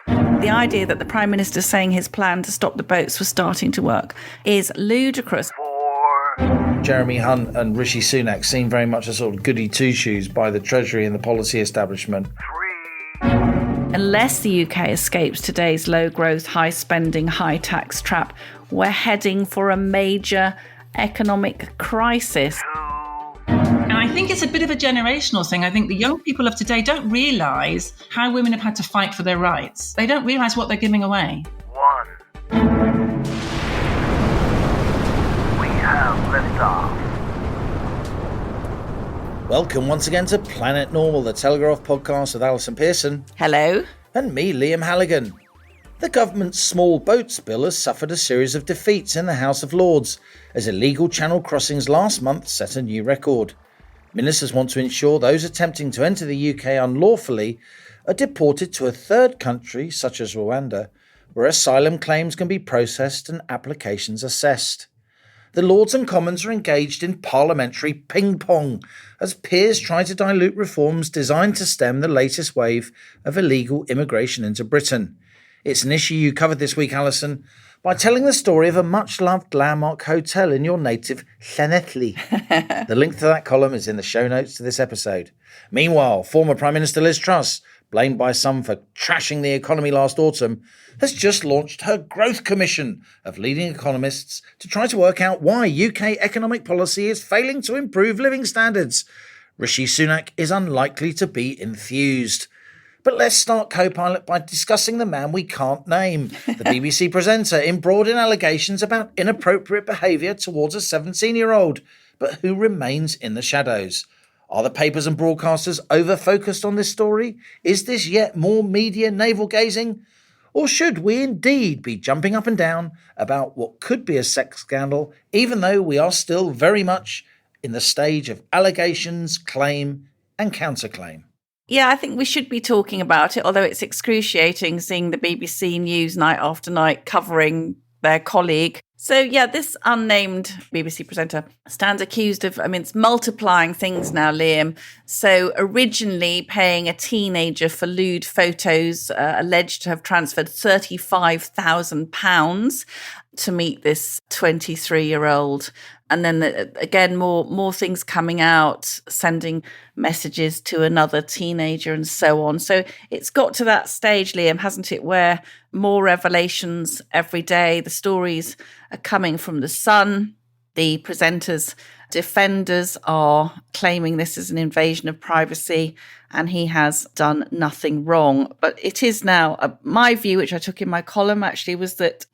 5. The idea that the Prime Minister saying his plan to stop the boats was starting to work is ludicrous. 4. Jeremy Hunt and Rishi Sunak seem very much a sort of goody two-shoes by the Treasury and the policy establishment. 3. Unless the UK escapes today's low-growth, high-spending, high-tax trap, we're heading for a major economic crisis. 2. And I think it's a bit of a generational thing. I think the young people of today don't realise how women have had to fight for their rights. They don't realise what they're giving away. 1. We have liftoff. Welcome once again to Planet Normal, the Telegraph podcast with Allison Pearson. Hello? And me, Liam Halligan. The government's small boats bill has suffered a series of defeats in the House of Lords, as illegal channel crossings last month set a new record. Ministers want to ensure those attempting to enter the UK unlawfully are deported to a third country, such as Rwanda, where asylum claims can be processed and applications assessed. The Lords and Commons are engaged in parliamentary ping-pong as peers try to dilute reforms designed to stem the latest wave of illegal immigration into Britain. It's an issue you covered this week, Allison, by telling the story of a much-loved landmark hotel in your native Llanelli. The link to that column is in the show notes to this episode. Meanwhile, former Prime Minister Liz Truss, blamed by some for trashing the economy last autumn, has just launched her Growth Commission of leading economists to try to work out why UK economic policy is failing to improve living standards. Rishi Sunak is unlikely to be enthused. But let's start Co-Pilot by discussing the man we can't name, the BBC presenter embroiled in allegations about inappropriate behaviour towards a 17-year-old, but who remains in the shadows. Are the papers and broadcasters over-focused on this story? Is this yet more media navel-gazing? Or should we indeed be jumping up and down about what could be a sex scandal, even though we are still very much in the stage of allegations, claim and counterclaim? Yeah, I think we should be talking about it, although it's excruciating seeing the BBC News night after night covering their colleague. So, yeah, this unnamed BBC presenter stands accused of, it's multiplying things now, Liam. So originally paying a teenager for lewd photos, alleged to have transferred £35,000 to meet this 23-year-old. And then again, more things coming out, sending messages to another teenager and so on. So it's got to that stage, Liam, hasn't it, where more revelations every day. The stories are coming from The Sun. The presenters' defenders are claiming this is an invasion of privacy and he has done nothing wrong. But it is now, my view, which I took in my column actually, was that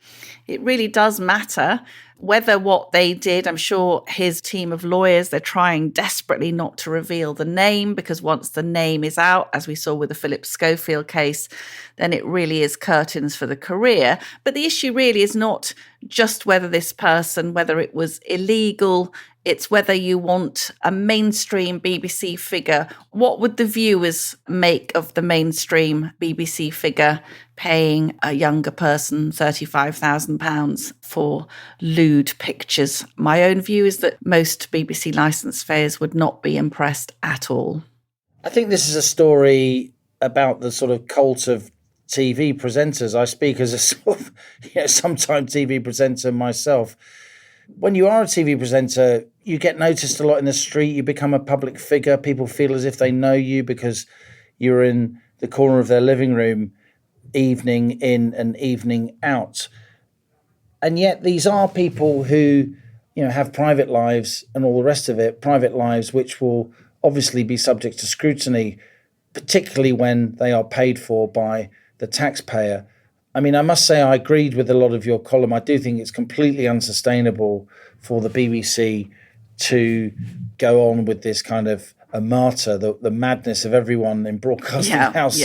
it really does matter whether what they did. I'm sure his team of lawyers, they're trying desperately not to reveal the name, because once the name is out, as we saw with the Philip Schofield case, then it really is curtains for the career. But the issue really is not just whether this person, whether it was illegal, it's whether you want a mainstream BBC figure. What would the viewers make of the mainstream BBC figure paying a younger person £35,000 for lewd pictures? My own view is that most BBC licence payers would not be impressed at all. I think this is a story about the sort of cult of TV presenters. I speak as a sort of, sometime TV presenter myself. When you are a TV presenter, you get noticed a lot in the street. You become a public figure. People feel as if they know you because you're in the corner of their living room, evening in and evening out. And yet these are people who, have private lives and all the rest of it, private lives which will obviously be subject to scrutiny, particularly when they are paid for by the taxpayer. I must say I agreed with a lot of your column. I do think it's completely unsustainable for the BBC to go on with this kind of a martyr, the madness of everyone in Broadcasting House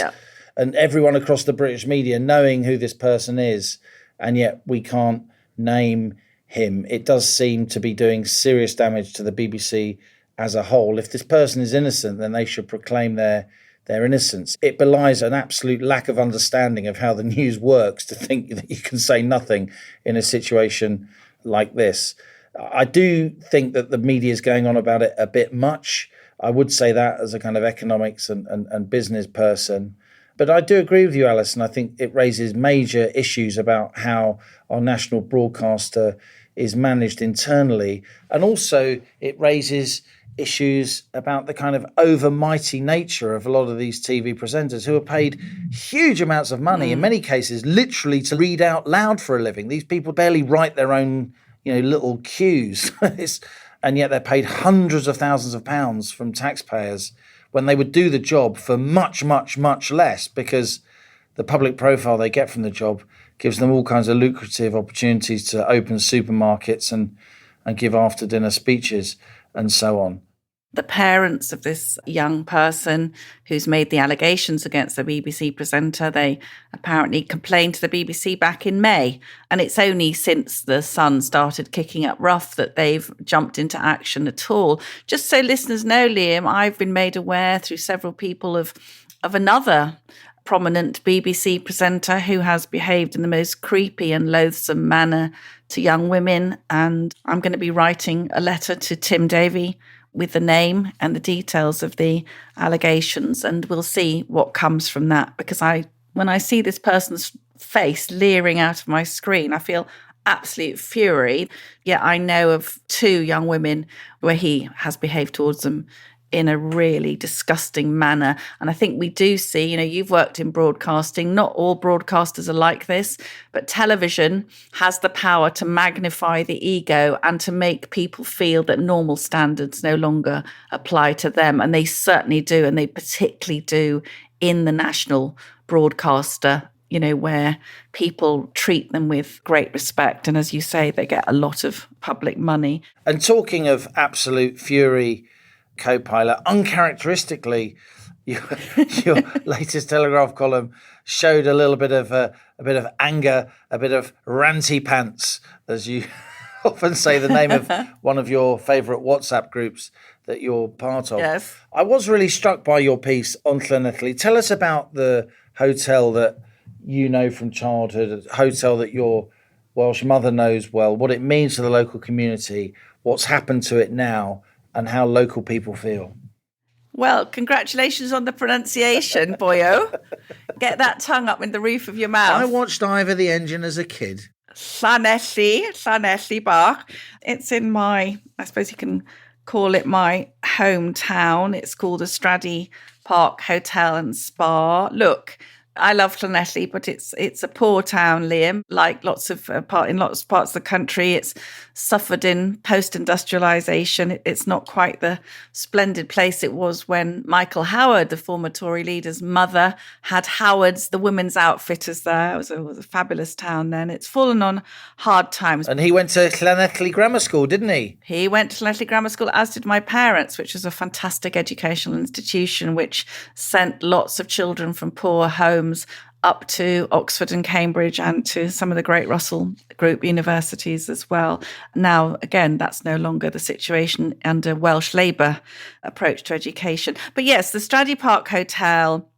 and everyone across the British media knowing who this person is, and yet we can't name him. It does seem to be doing serious damage to the BBC as a whole. If this person is innocent, then they should proclaim their innocence. It belies an absolute lack of understanding of how the news works to think that you can say nothing in a situation like this. I do think that the media is going on about it a bit much. I would say that as a kind of economics and business person. But I do agree with you, Alison. I think it raises major issues about how our national broadcaster is managed internally. And also it raises issues about the kind of overmighty nature of a lot of these TV presenters who are paid huge amounts of money, in many cases, literally to read out loud for a living. These people barely write their own, little cues. And yet they're paid hundreds of thousands of pounds from taxpayers when they would do the job for much, much, much less, because the public profile they get from the job gives them all kinds of lucrative opportunities to open supermarkets and give after dinner speeches and so on. The parents of this young person who's made the allegations against the BBC presenter, they apparently complained to the BBC back in May. And it's only since the Sun started kicking up rough that they've jumped into action at all. Just so listeners know, Liam, I've been made aware through several people of another prominent BBC presenter who has behaved in the most creepy and loathsome manner to young women. And I'm going to be writing a letter to Tim Davie with the name and the details of the allegations, and we'll see what comes from that. Because when I see this person's face leering out of my screen, I feel absolute fury. Yet I know of 2 young women where he has behaved towards them in a really disgusting manner. And I think we do see, you've worked in broadcasting, not all broadcasters are like this, but television has the power to magnify the ego and to make people feel that normal standards no longer apply to them. And they certainly do. And they particularly do in the national broadcaster, where people treat them with great respect. And as you say, they get a lot of public money. And talking of absolute fury, co-pilot, uncharacteristically, your latest Telegraph column showed a little bit of anger, a bit of ranty pants, as you often say the name of one of your favourite WhatsApp groups that you're part of. Yes. I was really struck by your piece on Llanelli. Tell us about the hotel that you know from childhood, a hotel that your Welsh mother knows well, what it means to the local community, what's happened to it now, and how local people feel. Well, congratulations on the pronunciation, boyo. Get that tongue up in the roof of your mouth. I watched Ivor the Engine as a kid. Llanelli Bach. It's in I suppose you can call it my hometown. It's called the Straddy Park Hotel and Spa. Look, I love Llanelli, but it's a poor town, Liam. Like in lots of parts of the country, it's suffered in post-industrialisation. It's not quite the splendid place it was when Michael Howard, the former Tory leader's mother, had Howard's, the women's outfitters there. It was a fabulous town then. It's fallen on hard times. And he went to Llanelli Grammar School, didn't he? He went to Llanelli Grammar School, as did my parents, which was a fantastic educational institution which sent lots of children from poor homes up to Oxford and Cambridge and to some of the great Russell Group universities as well. Now, again, that's no longer the situation under Welsh Labour approach to education. But yes, the Straddy Park Hotel,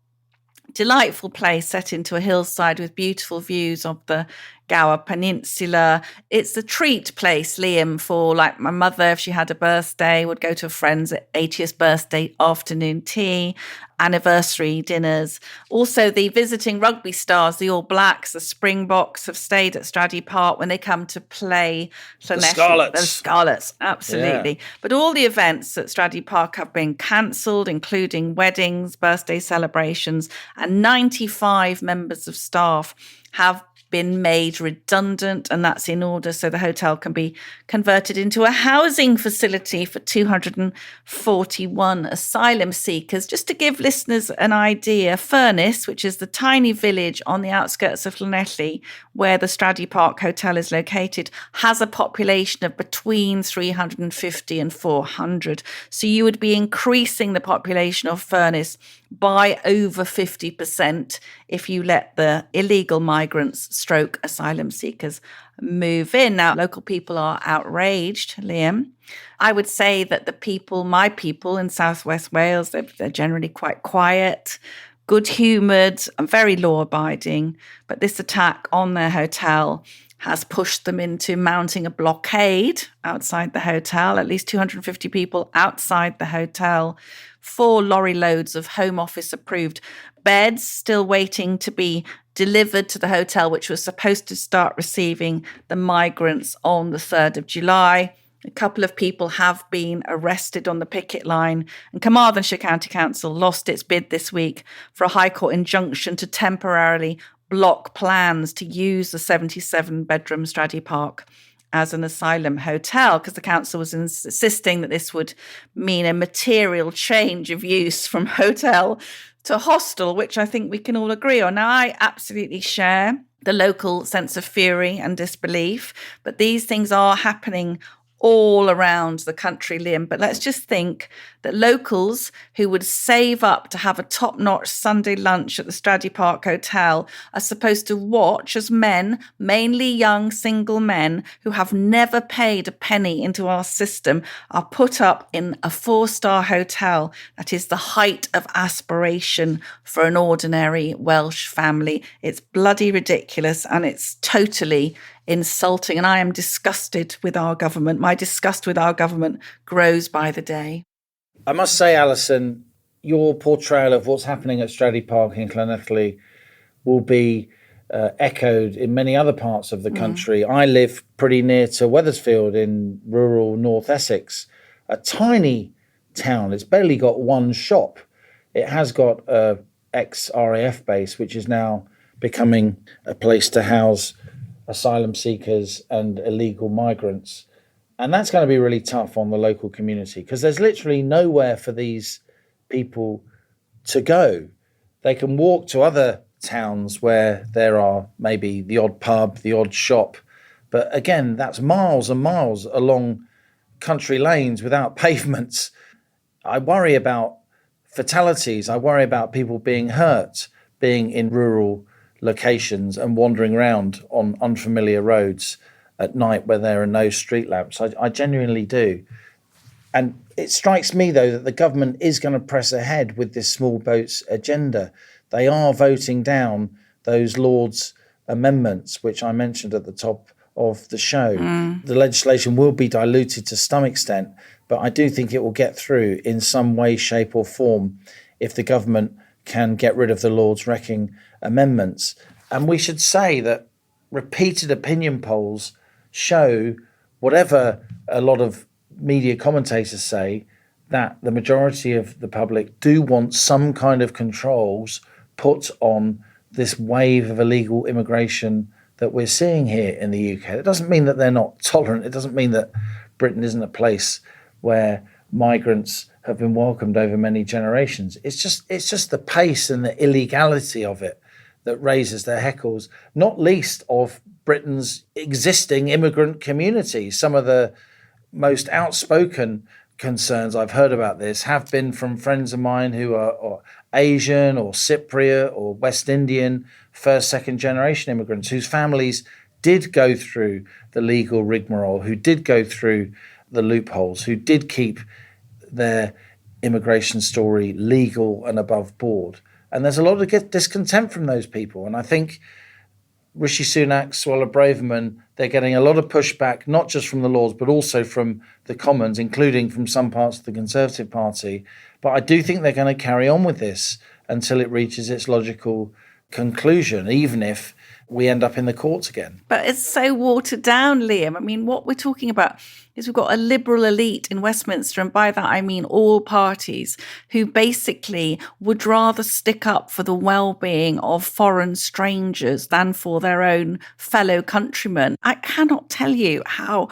delightful place set into a hillside with beautiful views of the Gower Peninsula. It's the treat place, Liam, for like my mother, if she had a birthday, would go to a friend's 80th birthday afternoon tea, anniversary dinners. Also, the visiting rugby stars, the All Blacks, the Springboks, have stayed at Straddy Park when they come to play Llanelli. The Scarlets, absolutely. Yeah. But all the events at Straddy Park have been cancelled, including weddings, birthday celebrations, and 95 members of staff have been made redundant, and that's in order so the hotel can be converted into a housing facility for 241 asylum seekers. Just to give listeners an idea, Furness, which is the tiny village on the outskirts of Llanelli where the Straddy Park Hotel is located, has a population of between 350 and 400. So you would be increasing the population of Furness by over 50% if you let the illegal migrants stroke asylum seekers move in. Now, local people are outraged, Liam. I would say that my people in Southwest Wales, they're generally quite quiet, good-humoured and very law-abiding. But this attack on their hotel has pushed them into mounting a blockade outside the hotel, at least 250 people outside the hotel, 4 lorry loads of Home Office approved beds still waiting to be delivered to the hotel, which was supposed to start receiving the migrants on the 3rd of July. A couple of people have been arrested on the picket line, and Carmarthenshire County Council lost its bid this week for a High Court injunction to temporarily block plans to use the 77-bedroom Stradey Park as an asylum hotel, because the council was insisting that this would mean a material change of use from hotel to hostel, which I think we can all agree on. Now, I absolutely share the local sense of fury and disbelief, but these things are happening all around the country, Liam. But let's just think that locals who would save up to have a top-notch Sunday lunch at the Stradey Park Hotel are supposed to watch as men, mainly young single men who have never paid a penny into our system, are put up in a 4-star hotel that is the height of aspiration for an ordinary Welsh family. It's bloody ridiculous, and it's totally insulting. And I am disgusted with our government. My disgust with our government grows by the day. I must say, Allison, your portrayal of what's happening at Stradey Park in Llanelli will be echoed in many other parts of the country. I live pretty near to Wethersfield in rural North Essex, a tiny town. It's barely got one shop. It has got a ex-RAF base, which is now becoming a place to house asylum seekers and illegal migrants. And that's going to be really tough on the local community, because there's literally nowhere for these people to go. They can walk to other towns where there are maybe the odd pub, the odd shop. But again, that's miles and miles along country lanes without pavements. I worry about fatalities. I worry about people being hurt, being in rural locations and wandering around on unfamiliar roads at night where there are no street lamps. I genuinely do. And it strikes me, though, that the government is going to press ahead with this small boats agenda. They are voting down those Lords' amendments, which I mentioned at the top of the show. The legislation will be diluted to some extent, but I do think it will get through in some way, shape or form if the government can get rid of the Lords' wrecking amendments. And we should say that repeated opinion polls show, whatever a lot of media commentators say, that the majority of the public do want some kind of controls put on this wave of illegal immigration that we're seeing here in the UK. It doesn't mean that they're not tolerant. It doesn't mean that Britain isn't a place where migrants have been welcomed over many generations. It's just the pace and the illegality of it that raises their heckles, not least of Britain's existing immigrant community. Some of the most outspoken concerns I've heard about this have been from friends of mine who are Asian or Cypriot or West Indian, first, second generation immigrants whose families did go through the legal rigmarole, who did go through the loopholes, who did keep their immigration story legal and above board. And there's a lot of discontent from those people. And I think Rishi Sunak, Suella Braverman, they're getting a lot of pushback, not just from the Lords, but also from the Commons, including from some parts of the Conservative Party. But I do think they're going to carry on with this until it reaches its logical conclusion, even if we end up in the courts again. But it's so watered down, Liam. I mean, what we're talking about is we've got a liberal elite in Westminster, and by that I mean all parties, who basically would rather stick up for the well-being of foreign strangers than for their own fellow countrymen. I cannot tell you how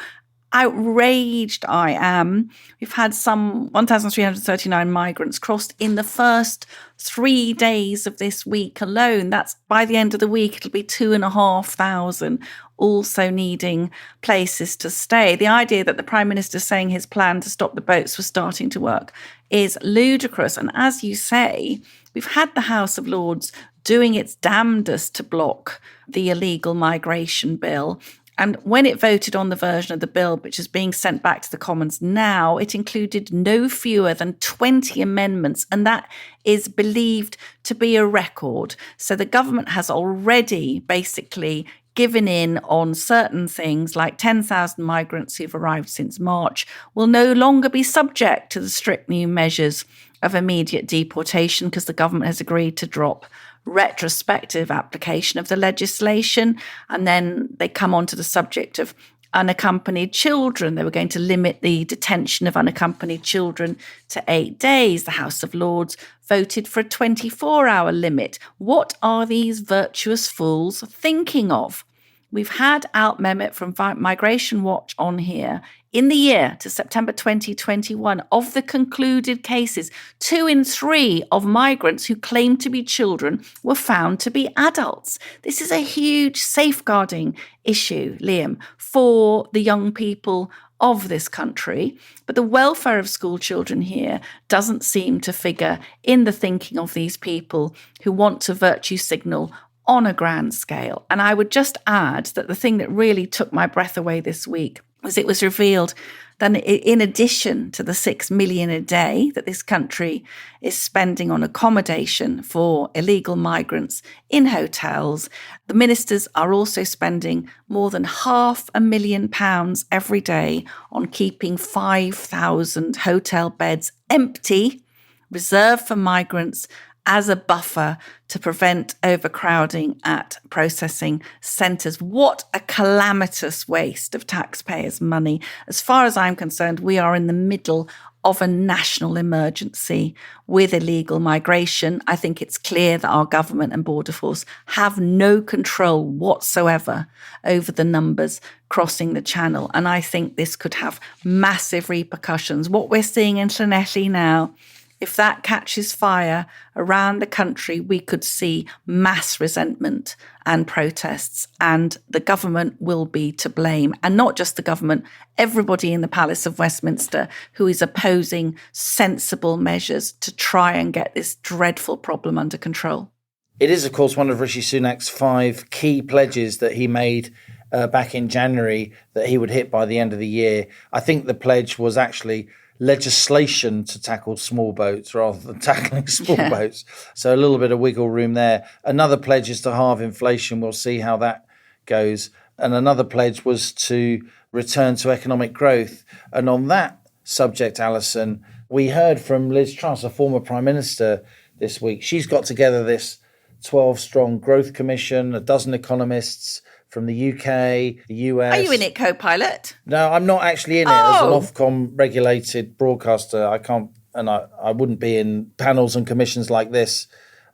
outraged I am. We've had some 1,339 migrants crossed in the first 3 days of this week alone. That's by the end of the week, it'll be 2,500 also needing places to stay. The idea that the Prime Minister saying his plan to stop the boats was starting to work is ludicrous. And as you say, we've had the House of Lords doing its damnedest to block the illegal migration bill. And when it voted on the version of the bill which is being sent back to the Commons now, it included no fewer than 20 amendments, and that is believed to be a record. So the government has already basically given in on certain things like 10,000 migrants who've arrived since March will no longer be subject to the strict new measures of immediate deportation because the government has agreed to drop retrospective application of the legislation. And then they come on to the subject of unaccompanied children. They were going to limit the detention of unaccompanied children to 8 days. The House of Lords voted for a 24-hour limit. What are these virtuous fools thinking of? We've had Alt Mehmet from Migration Watch on here. In the year to September 2021, of the concluded cases, 2 in 3 of migrants who claimed to be children were found to be adults. This is a huge safeguarding issue, Liam, for the young people of this country. But the welfare of school children here doesn't seem to figure in the thinking of these people who want to virtue signal on a grand scale. And I would just add that the thing that really took my breath away this week was it was revealed that in addition to the 6 million a day that this country is spending on accommodation for illegal migrants in hotels, the ministers are also spending more than £500,000 every day on keeping 5,000 hotel beds empty, reserved for migrants, as a buffer to prevent overcrowding at processing centres. What a calamitous waste of taxpayers' money. As far as I'm concerned, we are in the middle of a national emergency with illegal migration. I think it's clear that our government and Border Force have no control whatsoever over the numbers crossing the channel. And I think this could have massive repercussions. What we're seeing in Llanelli now, if that catches fire around the country, we could see mass resentment and protests, and the government will be to blame. And not just the government, everybody in the Palace of Westminster who is opposing sensible measures to try and get this dreadful problem under control. It is, of course, one of Rishi Sunak's 5 key pledges that he made back in January that he would hit by the end of the year. I think the pledge was actually legislation to tackle small boats rather than tackling small boats. So a little bit of wiggle room there. Another pledge is to halve inflation. We'll see how that goes. And another pledge was to return to economic growth. And on that subject, Allison, we heard from Liz Truss, a former Prime Minister, this week. She's got together this 12-strong growth commission, a dozen economists from the UK, the US. Are you in it, co-pilot? No, I'm not actually in it as an Ofcom regulated broadcaster. I can't, and I wouldn't be in panels and commissions like this.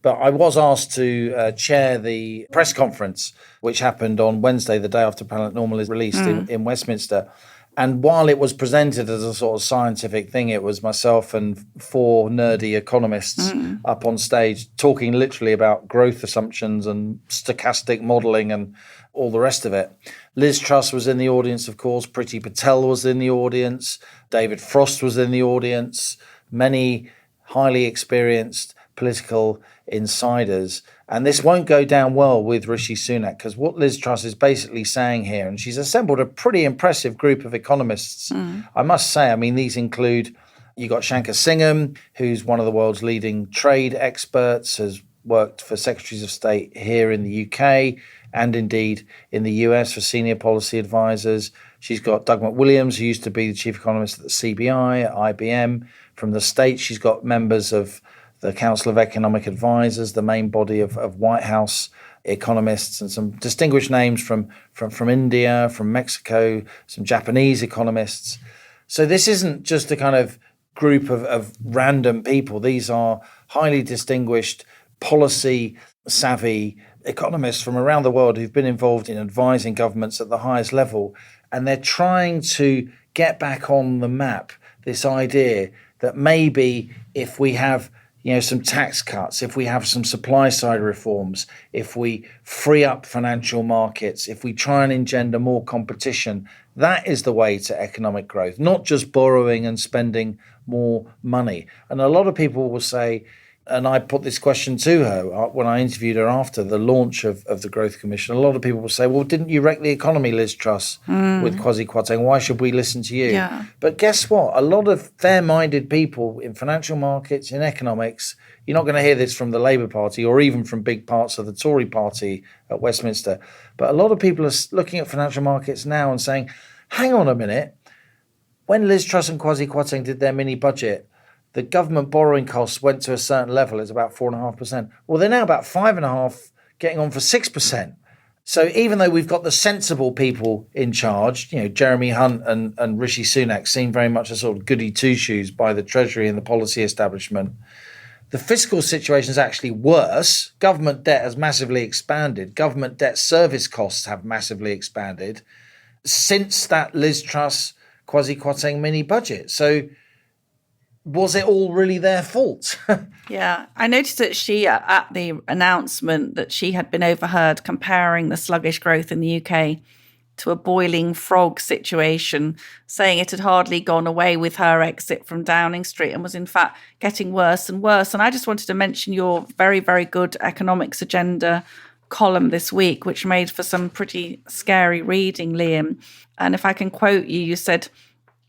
But I was asked to chair the press conference, which happened on Wednesday, the day after Planet Normal is released in Westminster. And while it was presented as a sort of scientific thing, it was myself and 4 nerdy economists up on stage talking literally about growth assumptions and stochastic modelling and all the rest of it. Liz Truss was in the audience, of course. Priti Patel was in the audience. David Frost was in the audience. Many highly experienced political insiders. And this won't go down well with Rishi Sunak, because what Liz Truss is basically saying here, and she's assembled a pretty impressive group of economists, I must say. I mean, these include, you got Shankar Singham, who's one of the world's leading trade experts, has worked for secretaries of state here in the UK and indeed in the US for senior policy advisors. She's got Doug McWilliams, who used to be the chief economist at the CBI, at IBM. From the States, she's got members of the Council of Economic Advisors, the main body of White House economists, and some distinguished names from India, from Mexico, some Japanese economists. So this isn't just a kind of group of random people. These are highly distinguished, policy-savvy economists from around the world who've been involved in advising governments at the highest level. And they're trying to get back on the map this idea that maybe if we have some tax cuts, if we have some supply side reforms, if we free up financial markets, if we try and engender more competition, that is the way to economic growth, not just borrowing and spending more money. And a lot of people will say, And I put this question to her when I interviewed her after the launch of the Growth Commission. A lot of people will say, well, didn't you wreck the economy, Liz Truss, with Kwasi Kwarteng? Why should we listen to you? Yeah. But guess what? A lot of fair-minded people in financial markets, in economics, you're not going to hear this from the Labour Party or even from big parts of the Tory party at Westminster. But a lot of people are looking at financial markets now and saying, hang on a minute. When Liz Truss and Kwasi Kwarteng did their mini budget, the government borrowing costs went to a certain level. It's about 4.5%. Well, they're now about 5.5%, getting on for 6%. So even though we've got the sensible people in charge, Jeremy Hunt and Rishi Sunak seem very much a sort of goody two-shoes by the Treasury and the policy establishment, the fiscal situation is actually worse. Government debt has massively expanded. Government debt service costs have massively expanded since that Liz Truss, Kwasi Kwarteng mini budget. So was it all really their fault? Yeah, I noticed that she, at the announcement, that she had been overheard comparing the sluggish growth in the UK to a boiling frog situation, saying it had hardly gone away with her exit from Downing Street and was in fact getting worse and worse. And I just wanted to mention your very, very good economics agenda column this week, which made for some pretty scary reading, Liam. And if I can quote you, you said,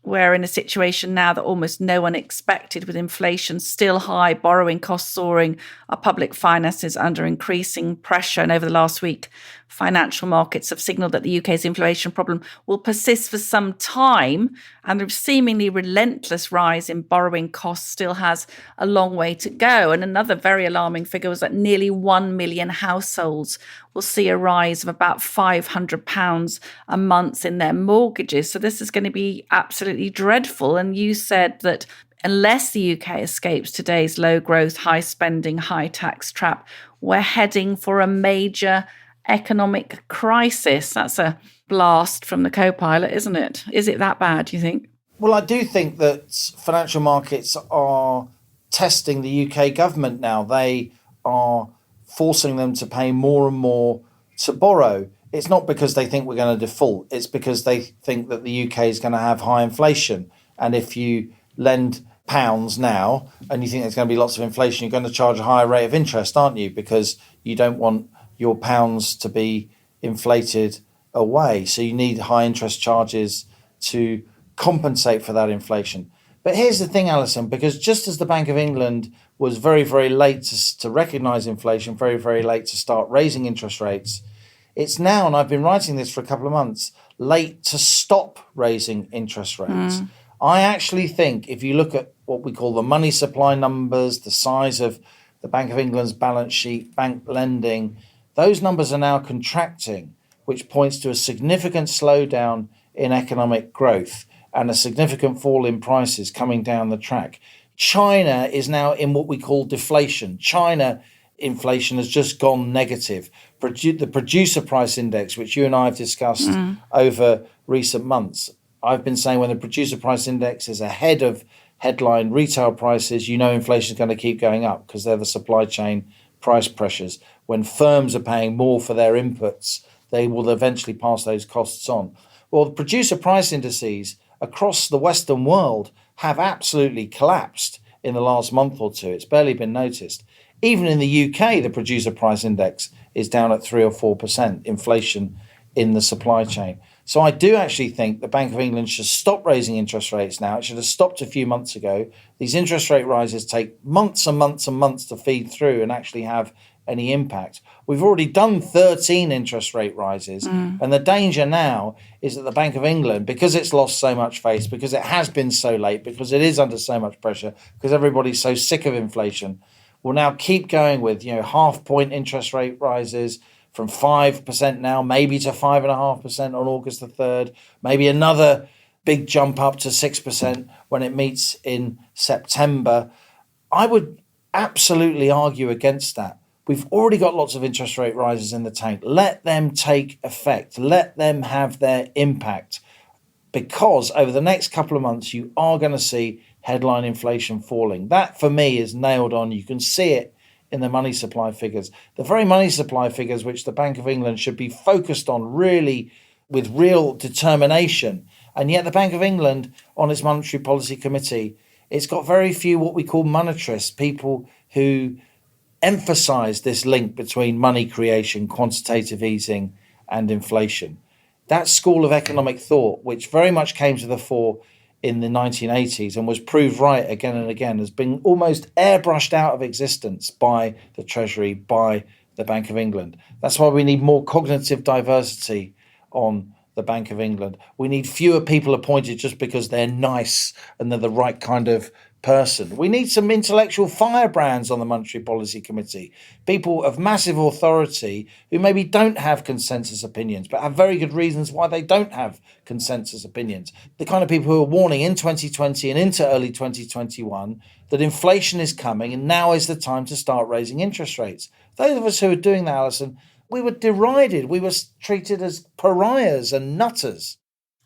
we're in a situation now that almost no one expected, with inflation still high, borrowing costs soaring, our public finances under increasing pressure. And over the last week, financial markets have signalled that the UK's inflation problem will persist for some time, and the seemingly relentless rise in borrowing costs still has a long way to go. And another very alarming figure was that nearly 1 million households will see a rise of about £500 a month in their mortgages. So this is going to be absolutely dreadful. And you said that unless the UK escapes today's low growth, high spending, high tax trap, we're heading for a major economic crisis. That's a blast from the co-pilot, isn't it? Is it that bad, do you think? Well, I do think that financial markets are testing the UK government now. They are forcing them to pay more and more to borrow. It's not because they think we're going to default. It's because they think that the UK is going to have high inflation. And if you lend pounds now and you think there's going to be lots of inflation, you're going to charge a higher rate of interest, aren't you? Because you don't want your pounds to be inflated away. So you need high interest charges to compensate for that inflation. But here's the thing, Allison, because just as the Bank of England was very, very late to recognise inflation, very, very late to start raising interest rates, it's now, and I've been writing this for a couple of months, late to stop raising interest rates. I actually think if you look at what we call the money supply numbers, the size of the Bank of England's balance sheet, bank lending, those numbers are now contracting, which points to a significant slowdown in economic growth and a significant fall in prices coming down the track. China is now in what we call deflation. China inflation has just gone negative. The producer price index, which you and I have discussed over recent months, I've been saying when the producer price index is ahead of headline retail prices, you know inflation is going to keep going up because they're the supply chain price pressures. When firms are paying more for their inputs, they will eventually pass those costs on. Well, the producer price indices across the Western world have absolutely collapsed in the last month or two. It's barely been noticed. Even in the UK, the producer price index is down at 3 or 4% inflation in the supply chain. So I do actually think the Bank of England should stop raising interest rates now. It should have stopped a few months ago. These interest rate rises take months and months and months to feed through and actually have any impact. We've already done 13 interest rate rises. And the danger now is that the Bank of England, because it's lost so much face, because it has been so late, because it is under so much pressure, because everybody's so sick of inflation, will now keep going with, half-point interest rate rises from 5% now, maybe to 5.5% on August the 3rd, maybe another big jump up to 6% when it meets in September. I would absolutely argue against that. We've already got lots of interest rate rises in the tank. Let them take effect. Let them have their impact. Because over the next couple of months, you are going to see headline inflation falling. That, for me, is nailed on. You can see it in the money supply figures. The very money supply figures which the Bank of England should be focused on really with real determination. And yet the Bank of England, on its Monetary Policy Committee, it's got very few what we call monetarists, people who emphasize this link between money creation, quantitative easing, and inflation. That school of economic thought, which very much came to the fore in the 1980s and was proved right again and again, has been almost airbrushed out of existence by the Treasury, by the Bank of England. That's why we need more cognitive diversity on the Bank of England. We need fewer people appointed just because they're nice and they're the right kind of person. We need some intellectual firebrands on the Monetary Policy Committee, people of massive authority who maybe don't have consensus opinions, but have very good reasons why they don't have consensus opinions. The kind of people who are warning in 2020 and into early 2021 that inflation is coming and now is the time to start raising interest rates. Those of us who are doing that, Allison, we were derided. We were treated as pariahs and nutters.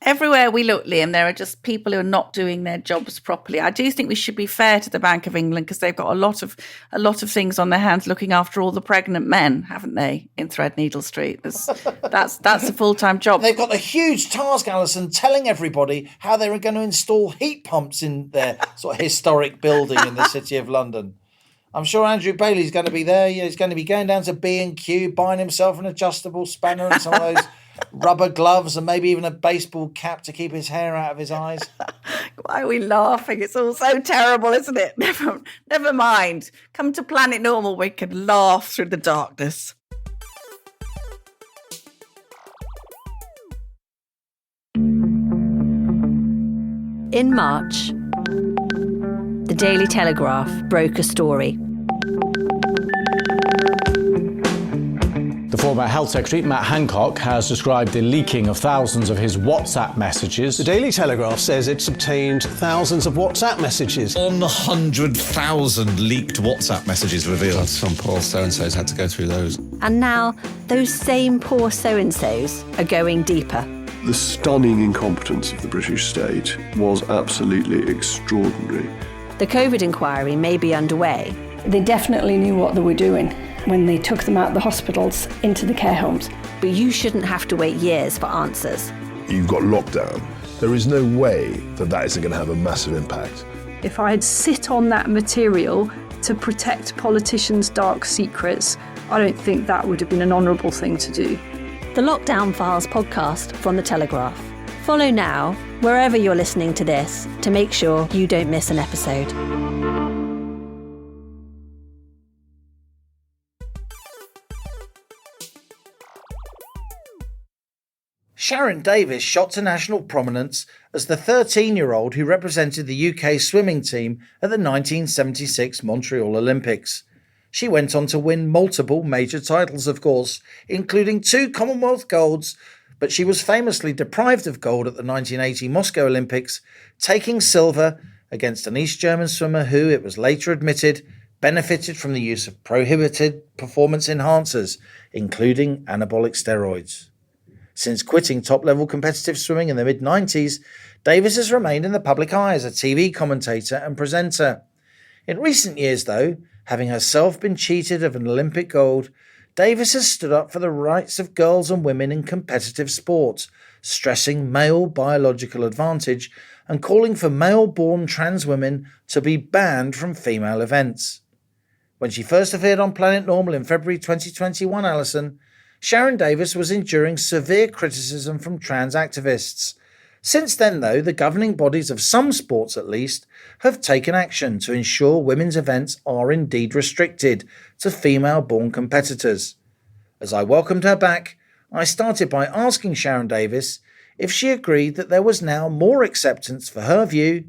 Everywhere we look, Liam, there are just people who are not doing their jobs properly. I do think we should be fair to the Bank of England because they've got a lot of things on their hands looking after all the pregnant men, haven't they, in Threadneedle Street? That's a full-time job. They've got a huge task, Allison, telling everybody how they were going to install heat pumps in their sort of historic building in the City of London. I'm sure Andrew Bailey's going to be there. He's going to be going down to B&Q, buying himself an adjustable spanner and some of those rubber gloves and maybe even a baseball cap to keep his hair out of his eyes. Why are we laughing? It's all so terrible, isn't it? Never mind. Come to Planet Normal, we can laugh through the darkness. In March, the Daily Telegraph broke a story. The former Health Secretary, Matt Hancock, has described the leaking of thousands of his WhatsApp messages. The Daily Telegraph says it's obtained thousands of WhatsApp messages. 100,000 leaked WhatsApp messages revealed. Some poor so-and-sos had to go through those. And now, those same poor so-and-sos are going deeper. The stunning incompetence of the British state was absolutely extraordinary. The COVID inquiry may be underway. They definitely knew what they were doing when they took them out of the hospitals into the care homes. But you shouldn't have to wait years for answers. You've got lockdown. There is no way that isn't going to have a massive impact. If I'd sit on that material to protect politicians' dark secrets, I don't think that would have been an honourable thing to do. The Lockdown Files podcast from The Telegraph. Follow now, wherever you're listening to this, to make sure you don't miss an episode. Sharron Davies shot to national prominence as the 13-year-old who represented the UK swimming team at the 1976 Montreal Olympics. She went on to win multiple major titles, of course, including 2 Commonwealth golds, but she was famously deprived of gold at the 1980 Moscow Olympics, taking silver against an East German swimmer who, it was later admitted, benefited from the use of prohibited performance enhancers, including anabolic steroids. Since quitting top-level competitive swimming in the mid-90s, Davies has remained in the public eye as a TV commentator and presenter. In recent years, though, having herself been cheated of an Olympic gold, Davies has stood up for the rights of girls and women in competitive sport, stressing male biological advantage and calling for male-born trans women to be banned from female events. When she first appeared on Planet Normal in February 2021, Allison, Sharron Davies was enduring severe criticism from trans activists. Since then, though, the governing bodies of some sports at least have taken action to ensure women's events are indeed restricted to female-born competitors. As I welcomed her back, I started by asking Sharron Davies if she agreed that there was now more acceptance for her view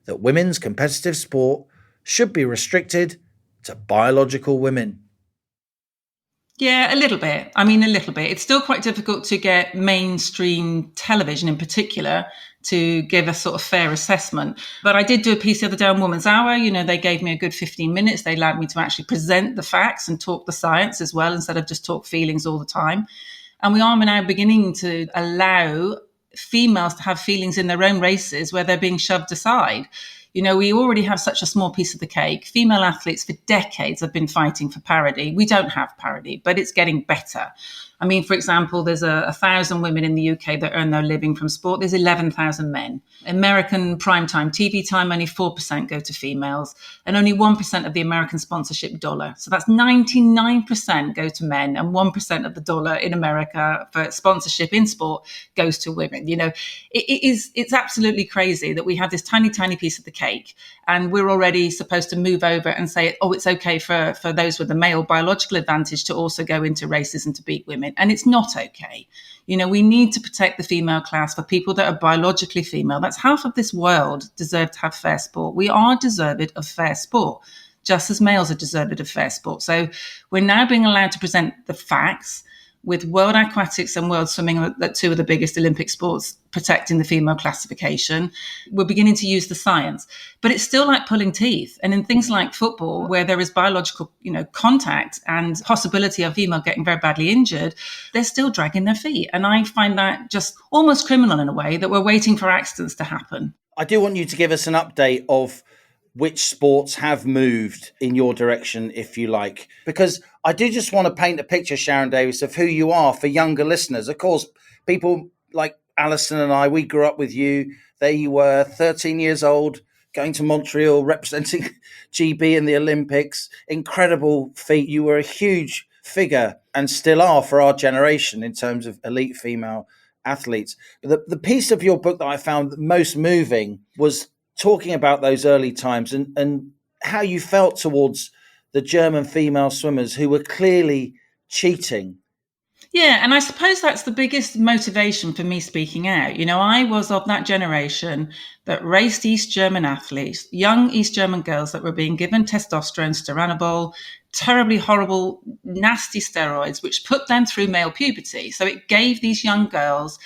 that women's competitive sport should be restricted to biological women. Yeah, a little bit. A little bit. It's still quite difficult to get mainstream television in particular to give a sort of fair assessment. But I did do a piece the other day on Woman's Hour. They gave me a good 15 minutes. They allowed me to actually present the facts and talk the science as well, instead of just talk feelings all the time. And we are now beginning to allow females to have feelings in their own races where they're being shoved aside. We already have such a small piece of the cake. Female athletes for decades have been fighting for parity. We don't have parity, but it's getting better. I mean, for example, there's 1,000 women in the UK that earn their living from sport. There's 11,000 men. American primetime TV time, only 4% go to females, and only 1% of the American sponsorship dollar. So that's 99% go to men, and 1% of the dollar in America for sponsorship in sport goes to women. It's absolutely crazy that we have this tiny, tiny piece of the cake, and we're already supposed to move over and say, oh, it's okay for those with a male biological advantage to also go into races and to beat women. And it's not okay. We need to protect the female class for people that are biologically female. That's half of this world deserve to have fair sport. We are deserved of fair sport, just as males are deserved of fair sport. So we're now being allowed to present the facts with World Aquatics and World Swimming, that two of the biggest Olympic sports, protecting the female classification. We're beginning to use the science, but it's still like pulling teeth. And in things like football, where there is biological, contact and possibility of female getting very badly injured, they're still dragging their feet. And I find that just almost criminal in a way, that we're waiting for accidents to happen. I do want you to give us an update of which sports have moved in your direction, if you like, because I do just want to paint a picture, Sharron Davies, of who you are for younger listeners. Of course, people like Allison and I, we grew up with you. There you were, 13 years old, going to Montreal, representing GB in the Olympics. Incredible feat. You were a huge figure and still are for our generation in terms of elite female athletes. But the piece of your book that I found most moving was talking about those early times and how you felt towards the German female swimmers who were clearly cheating. Yeah, and I suppose that's the biggest motivation for me speaking out. I was of that generation that raced East German athletes, young East German girls that were being given testosterone, styranobol, terribly horrible, nasty steroids, which put them through male puberty. So it gave these young girls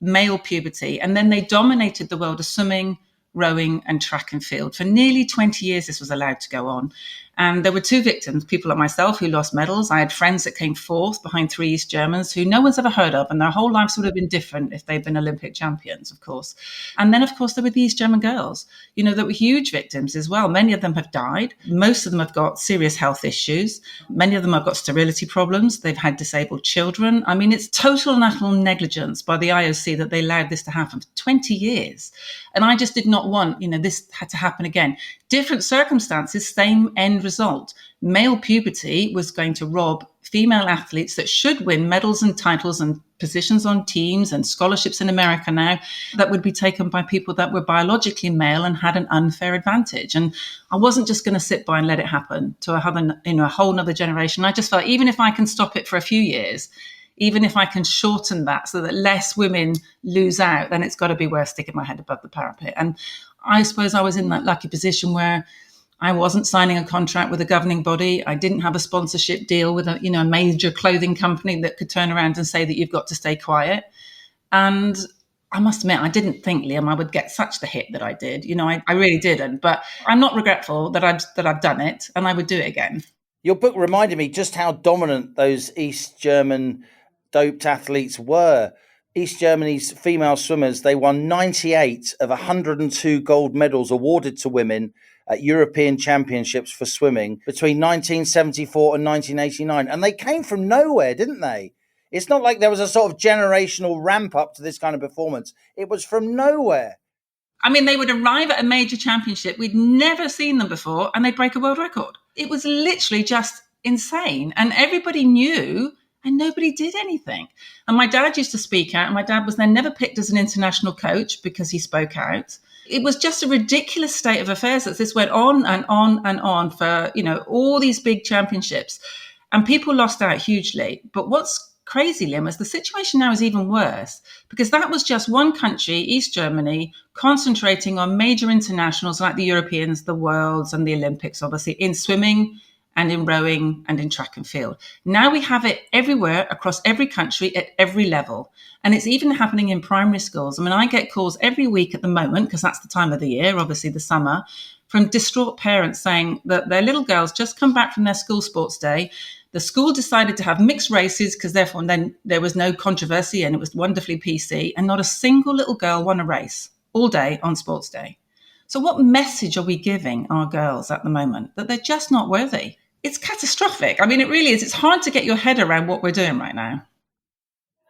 male puberty, and then they dominated the world of swimming, rowing and track and field. For nearly 20 years, this was allowed to go on. And there were two victims, people like myself who lost medals. I had friends that came fourth behind three East Germans who no one's ever heard of, and their whole lives would have been different if they'd been Olympic champions, of course. And then, of course, there were the East German girls, that were huge victims as well. Many of them have died. Most of them have got serious health issues. Many of them have got sterility problems. They've had disabled children. I mean, it's total national negligence by the IOC that they allowed this to happen for 20 years. And I just did not want, this had to happen again. Different circumstances, same end result. Male puberty was going to rob female athletes that should win medals and titles and positions on teams and scholarships in America now, that would be taken by people that were biologically male and had an unfair advantage. And I wasn't just going to sit by and let it happen to a whole nother generation. I just felt even if I can stop it for a few years, even if I can shorten that so that less women lose out, then it's got to be worth sticking my head above the parapet. And I suppose I was in that lucky position where I wasn't signing a contract with a governing body. I didn't have a sponsorship deal with a major clothing company that could turn around and say that you've got to stay quiet. And I must admit, I didn't think, Liam, I would get such the hit that I did. I really didn't. But I'm not regretful that I've done it, and I would do it again. Your book reminded me just how dominant those East German doped athletes were. East Germany's female swimmers, they won 98 of 102 gold medals awarded to women at European Championships for swimming between 1974 and 1989. And they came from nowhere, didn't they? It's not like there was a sort of generational ramp up to this kind of performance. It was from nowhere. I mean, they would arrive at a major championship. We'd never seen them before, and they'd break a world record. It was literally just insane. And everybody knew, and nobody did anything. And my dad used to speak out, and my dad was then never picked as an international coach because he spoke out. It was just a ridiculous state of affairs that this went on and on and on for, all these big championships. And people lost out hugely. But what's crazy, Liam, is the situation now is even worse, because that was just one country, East Germany, concentrating on major internationals like the Europeans, the Worlds and the Olympics, obviously, in swimming and in rowing and in track and field. Now we have it everywhere, across every country, at every level. And it's even happening in primary schools. I mean, I get calls every week at the moment, because that's the time of the year, obviously the summer, from distraught parents saying that their little girls just come back from their school sports day. The school decided to have mixed races because therefore then there was no controversy and it was wonderfully PC, and not a single little girl won a race all day on sports day. So what message are we giving our girls at the moment? That they're just not worthy. It's catastrophic. I mean, it really is. It's hard to get your head around what we're doing right now.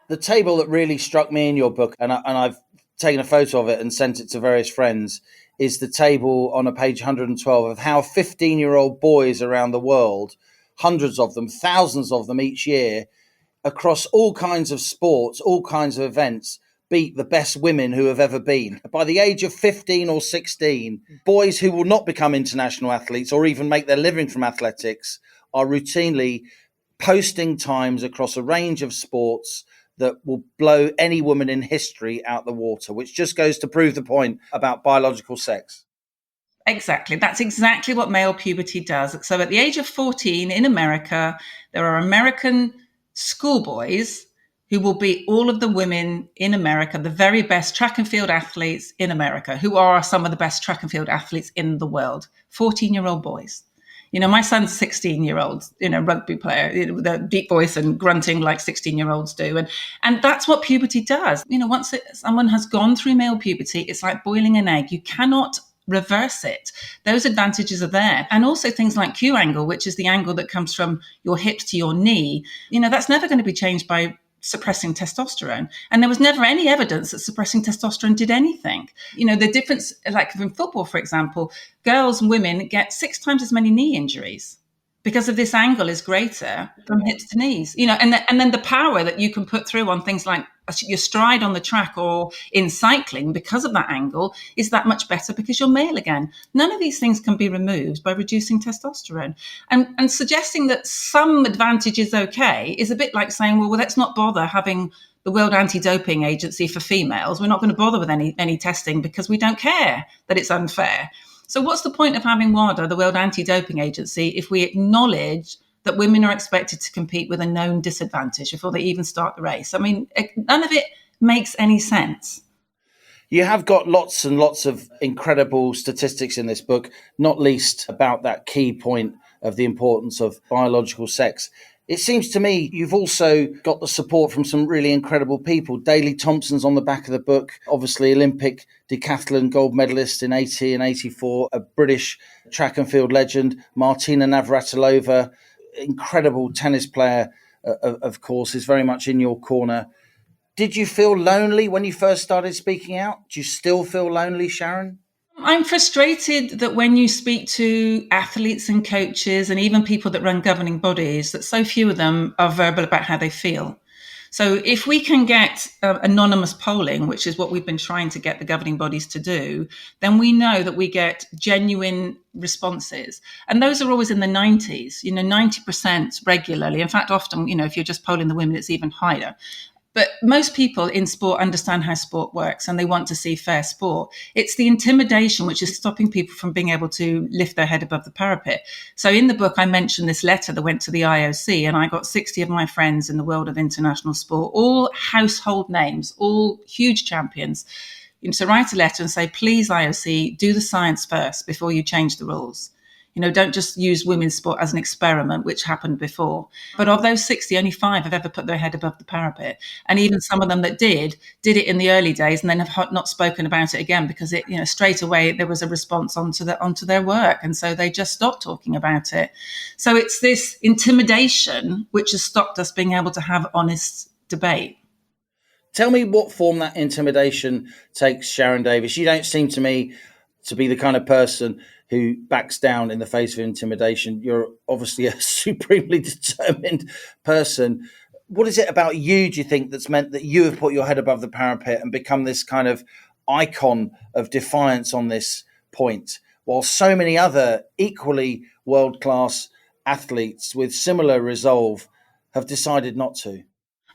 The table that really struck me in your book, and I've taken a photo of it and sent it to various friends, is the table on page 112 of how 15-year-old boys around the world, hundreds of them, thousands of them each year, across all kinds of sports, all kinds of events, beat the best women who have ever been. By the age of 15 or 16, boys who will not become international athletes or even make their living from athletics are routinely posting times across a range of sports that will blow any woman in history out the water, which just goes to prove the point about biological sex. Exactly. That's exactly what male puberty does. So at the age of 14 in America, there are American schoolboys who will beat all of the women in America, the very best track and field athletes in America, who are some of the best track and field athletes in the world. 14-year-old boys. You know, my son's 16-year-old, rugby player, with a deep voice and grunting like 16-year-olds do. And that's what puberty does. Once someone has gone through male puberty, it's like boiling an egg. You cannot reverse it. Those advantages are there. And also things like Q angle, which is the angle that comes from your hips to your knee, that's never going to be changed by suppressing testosterone. And there was never any evidence that suppressing testosterone did anything. The difference, like in football, for example, girls and women get 6 times as many knee injuries because of this angle is greater from hips to knees, and then the power that you can put through on things like your stride on the track or in cycling because of that angle is that much better because you're male again. None of these things can be removed by reducing testosterone. And suggesting that some advantage is okay is a bit like saying, well, let's not bother having the World Anti-Doping Agency for females. We're not going to bother with any testing because we don't care that it's unfair. So what's the point of having WADA, the World Anti-Doping Agency, if we acknowledge that women are expected to compete with a known disadvantage before they even start the race? I mean, none of it makes any sense. You have got lots and lots of incredible statistics in this book, not least about that key point of the importance of biological sex. It seems to me you've also got the support from some really incredible people. Daley Thompson's on the back of the book, obviously Olympic decathlon gold medalist in 80 and 84, a British track and field legend, Martina Navratilova, incredible tennis player, of course, is very much in your corner. Did you feel lonely when you first started speaking out? Do you still feel lonely, Sharron? I'm frustrated that when you speak to athletes and coaches and even people that run governing bodies, that so few of them are verbal about how they feel. So if we can get anonymous polling, which is what we've been trying to get the governing bodies to do, then we know that we get genuine responses. And those are always in the 90s, 90% regularly. In fact, often, if you're just polling the women, it's even higher. But most people in sport understand how sport works and they want to see fair sport. It's the intimidation which is stopping people from being able to lift their head above the parapet. So in the book, I mentioned this letter that went to the IOC, and I got 60 of my friends in the world of international sport, all household names, all huge champions, to write a letter and say, please, IOC, do the science first before you change the rules. Don't just use women's sport as an experiment, which happened before. But of those 60, only 5 have ever put their head above the parapet. And even some of them that did it in the early days and then have not spoken about it again because it, straight away there was a response onto their work. And so they just stopped talking about it. So it's this intimidation which has stopped us being able to have honest debate. Tell me what form that intimidation takes, Sharron Davies. You don't seem to me to be the kind of person who backs down in the face of intimidation. You're obviously a supremely determined person. What is it about you, do you think, that's meant that you have put your head above the parapet and become this kind of icon of defiance on this point, while so many other equally world-class athletes with similar resolve have decided not to?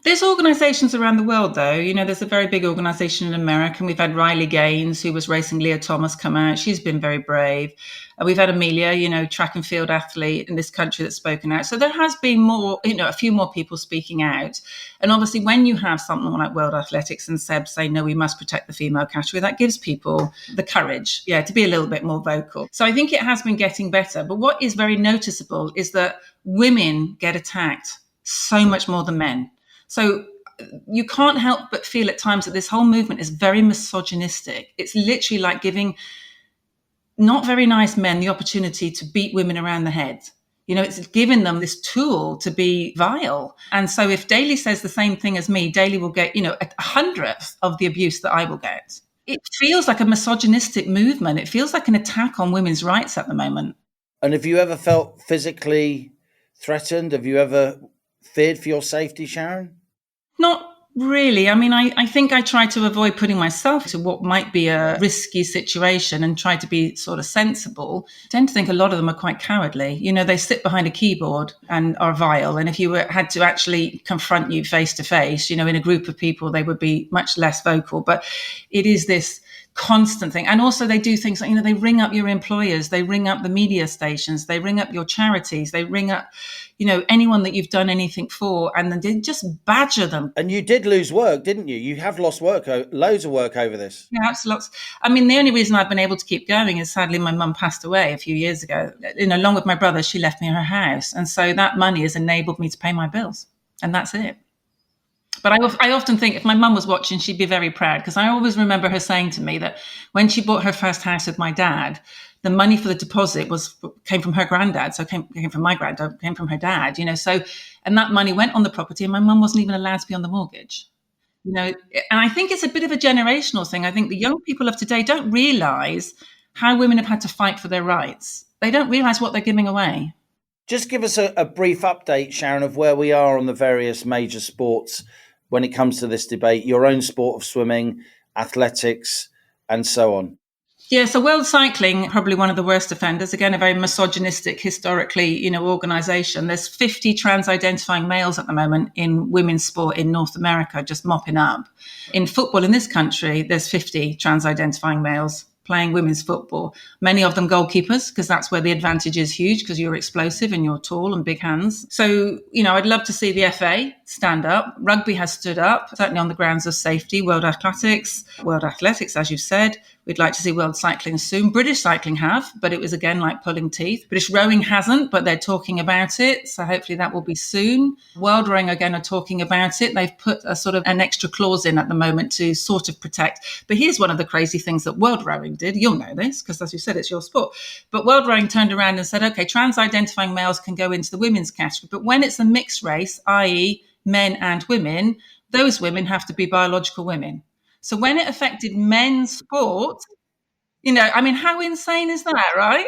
There's organisations around the world, though. There's a very big organisation in America. And we've had Riley Gaines, who was racing Leah Thomas, come out. She's been very brave. And we've had Amelia, track and field athlete in this country that's spoken out. So there has been more, a few more people speaking out. And obviously, when you have something like World Athletics and Seb say, no, we must protect the female category, that gives people the courage, to be a little bit more vocal. So I think it has been getting better. But what is very noticeable is that women get attacked so much more than men. So you can't help but feel at times that this whole movement is very misogynistic. It's literally like giving not very nice men the opportunity to beat women around the head. It's given them this tool to be vile. And so if Daly says the same thing as me, Daly will get, a hundredth of the abuse that I will get. It feels like a misogynistic movement. It feels like an attack on women's rights at the moment. And have you ever felt physically threatened? Have you ever feared for your safety, Sharron? Not really. I mean, I think I try to avoid putting myself to what might be a risky situation and try to be sort of sensible. I tend to think a lot of them are quite cowardly. They sit behind a keyboard and are vile. And if you had to actually confront you face to face, in a group of people, they would be much less vocal. But it is this constant thing. And also they do things like, they ring up your employers, they ring up the media stations, they ring up your charities, they ring up, anyone that you've done anything for, and then they just badger them. And you did lose work, didn't you? You have lost work, loads of work over this. Yeah, absolutely. I mean, the only reason I've been able to keep going is sadly my mum passed away a few years ago. Along with my brother, she left me her house. And so that money has enabled me to pay my bills. And that's it. But I often think if my mum was watching, she'd be very proud, because I always remember her saying to me that when she bought her first house with my dad, the money for the deposit came from her granddad. So it came from my granddad, came from her dad, and that money went on the property and my mum wasn't even allowed to be on the mortgage. And I think it's a bit of a generational thing. I think the young people of today don't realise how women have had to fight for their rights. They don't realise what they're giving away. Just give us a brief update, Sharron, of where we are on the various major sports when it comes to this debate, your own sport of swimming, athletics, and so on. Yeah, so World Cycling, probably one of the worst offenders. Again, a very misogynistic, historically, organisation. There's 50 trans-identifying males at the moment in women's sport in North America, just mopping up. In football in this country, there's 50 trans-identifying males playing women's football, many of them goalkeepers, because that's where the advantage is huge, because you're explosive and you're tall and big hands. So, I'd love to see the FA stand up. Rugby has stood up, certainly on the grounds of safety. World Athletics, as you've said. We'd like to see World Cycling soon. British Cycling have, but it was again like pulling teeth. British Rowing hasn't, but they're talking about it. So hopefully that will be soon. World Rowing again are talking about it. They've put a sort of an extra clause in at the moment to sort of protect. But here's one of the crazy things that World Rowing did. You'll know this because, as you said, it's your sport. But World Rowing turned around and said, okay, trans-identifying males can go into the women's category. But when it's a mixed race, i.e. men and women, those women have to be biological women. So when it affected men's sport, how insane is that, right?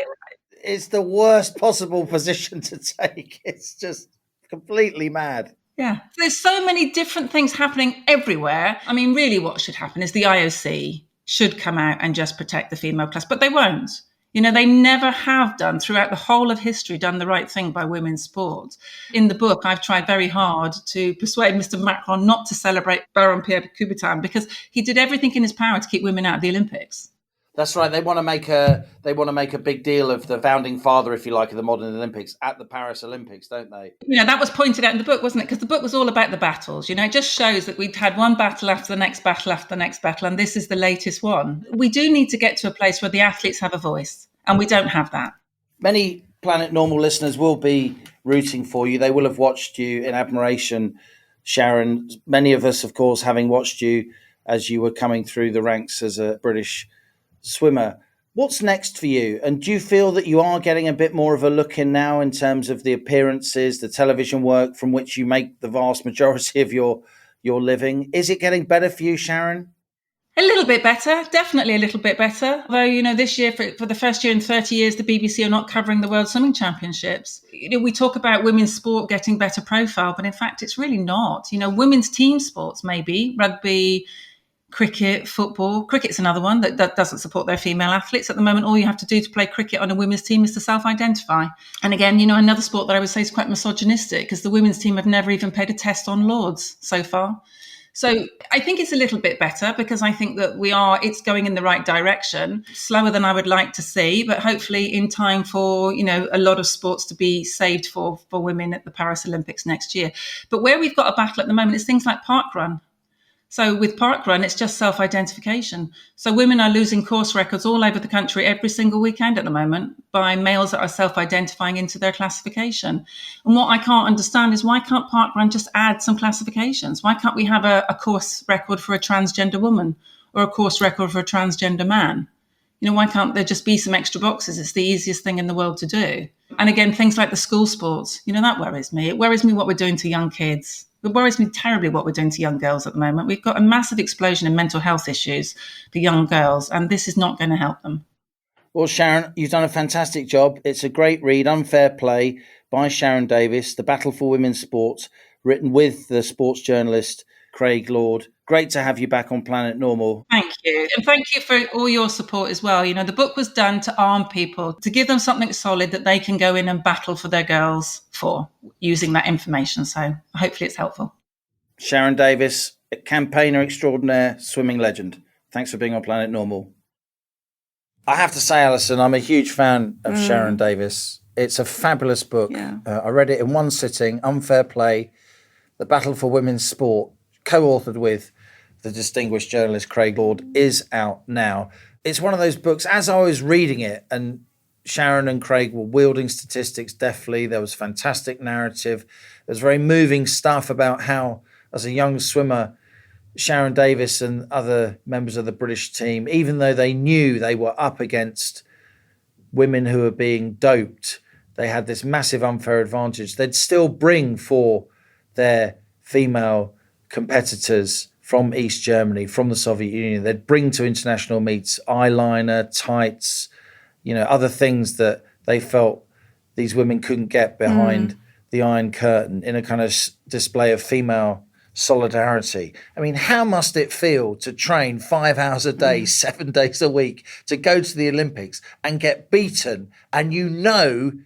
It's the worst possible position to take. It's just completely mad. Yeah. There's so many different things happening everywhere. I mean, really what should happen is the IOC should come out and just protect the female class, but they won't. They never have done throughout the whole of history, done the right thing by women's sport. In the book, I've tried very hard to persuade Mr. Macron not to celebrate Baron Pierre de Coubertin because he did everything in his power to keep women out of the Olympics. That's right. They want to make a big deal of the founding father, if you like, of the modern Olympics at the Paris Olympics, don't they? That was pointed out in the book, wasn't it? Because the book was all about the battles. It just shows that we'd had one battle after the next battle after the next battle, and this is the latest one. We do need to get to a place where the athletes have a voice, and we don't have that. Many Planet Normal listeners will be rooting for you. They will have watched you in admiration, Sharron. Many of us, of course, having watched you as you were coming through the ranks as a British swimmer. What's next for you? And do you feel that you are getting a bit more of a look in now in terms of the appearances, the television work from which you make the vast majority of your living? Is it getting better for you, Sharron? A little bit better, definitely a little bit better. Although, this year, for the first year in 30 years, the BBC are not covering the World Swimming Championships. We talk about women's sport getting better profile, but in fact, it's really not. Women's team sports, maybe, rugby, cricket, football. Cricket's another one that doesn't support their female athletes. At the moment, all you have to do to play cricket on a women's team is to self-identify. And again, another sport that I would say is quite misogynistic because the women's team have never even paid a test on Lords so far. So I think it's a little bit better because I think that it's going in the right direction, slower than I would like to see, but hopefully in time for, a lot of sports to be saved for women at the Paris Olympics next year. But where we've got a battle at the moment is things like parkrun. So with parkrun, it's just self-identification. So women are losing course records all over the country every single weekend at the moment by males that are self-identifying into their classification. And what I can't understand is why can't parkrun just add some classifications? Why can't we have a course record for a transgender woman or a course record for a transgender man? Why can't there just be some extra boxes? It's the easiest thing in the world to do. And again, things like the school sports, that worries me. It worries me what we're doing to young kids. It worries me terribly what we're doing to young girls at the moment. We've got a massive explosion in mental health issues for young girls, and this is not going to help them. Well, Sharron, you've done a fantastic job. It's a great read, Unfair Play, by Sharron Davies, The Battle for Women's Sports, written with the sports journalist Craig Lord. Great to have you back on Planet Normal. Thank you. And thank you for all your support as well. The book was done to arm people, to give them something solid that they can go in and battle for their girls for, using that information. So hopefully it's helpful. Sharron Davies, campaigner extraordinaire, swimming legend. Thanks for being on Planet Normal. I have to say, Allison, I'm a huge fan of Sharron Davies. It's a fabulous book. Yeah. I read it in one sitting, Unfair Play, The Battle for Women's Sport, co-authored with the distinguished journalist Craig Lord, is out now. It's one of those books, as I was reading it, and Sharron and Craig were wielding statistics deftly. There was fantastic narrative. There's very moving stuff about how, as a young swimmer, Sharron Davies and other members of the British team, even though they knew they were up against women who were being doped, they had this massive unfair advantage. They'd still bring for their female competitors from East Germany, from the Soviet Union, they'd bring to international meets eyeliner, tights, other things that they felt these women couldn't get behind the Iron Curtain, in a kind of display of female solidarity. I mean, how must it feel to train 5 hours a day, 7 days a week, to go to the Olympics and get beaten, and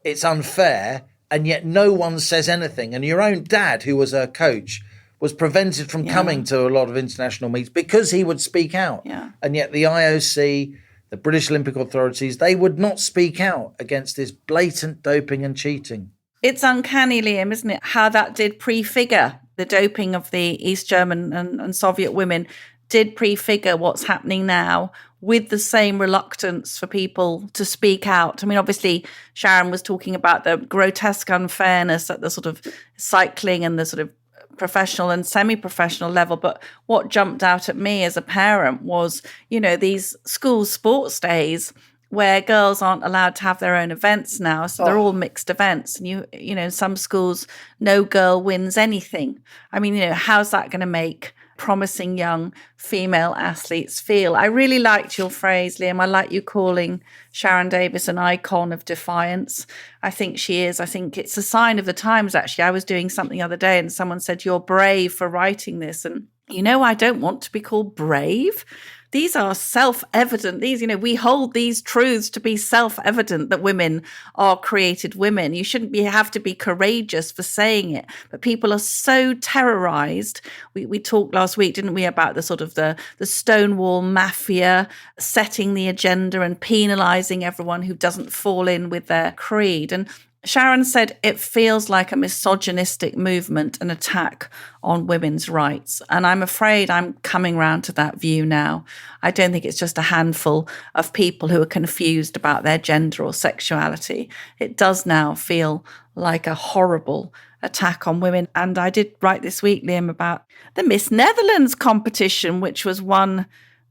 it's unfair, and yet no one says anything, and your own dad, who was a coach, was prevented from coming to a lot of international meets because he would speak out. Yeah. And yet the IOC, the British Olympic authorities, they would not speak out against this blatant doping and cheating. It's uncanny, Liam, isn't it? How that did prefigure the doping of the East German and Soviet women, did prefigure what's happening now, with the same reluctance for people to speak out. I mean, obviously, Sharron was talking about the grotesque unfairness at the sort of cycling and the sort of professional and semi-professional level. But what jumped out at me as a parent was, these school sports days where girls aren't allowed to have their own events now. So they're all mixed events. And in some schools, no girl wins anything. I mean, how's that going to make promising young female athletes feel? I really liked your phrase, Liam. I like you calling Sharron Davies an icon of defiance. I think she is. I think it's a sign of the times, actually. I was doing something the other day and someone said, "You're brave for writing this." And, I don't want to be called brave. These are self-evident. We hold these truths to be self-evident, that women are created women. You shouldn't have to be courageous for saying it. But people are so terrorized. We talked last week, didn't we, about the sort of the Stonewall mafia setting the agenda and penalizing everyone who doesn't fall in with their creed. And Sharron said it feels like a misogynistic movement, an attack on women's rights. And I'm afraid I'm coming round to that view now. I don't think it's just a handful of people who are confused about their gender or sexuality. It does now feel like a horrible attack on women. And I did write this week, Liam, about the Miss Netherlands competition, which was won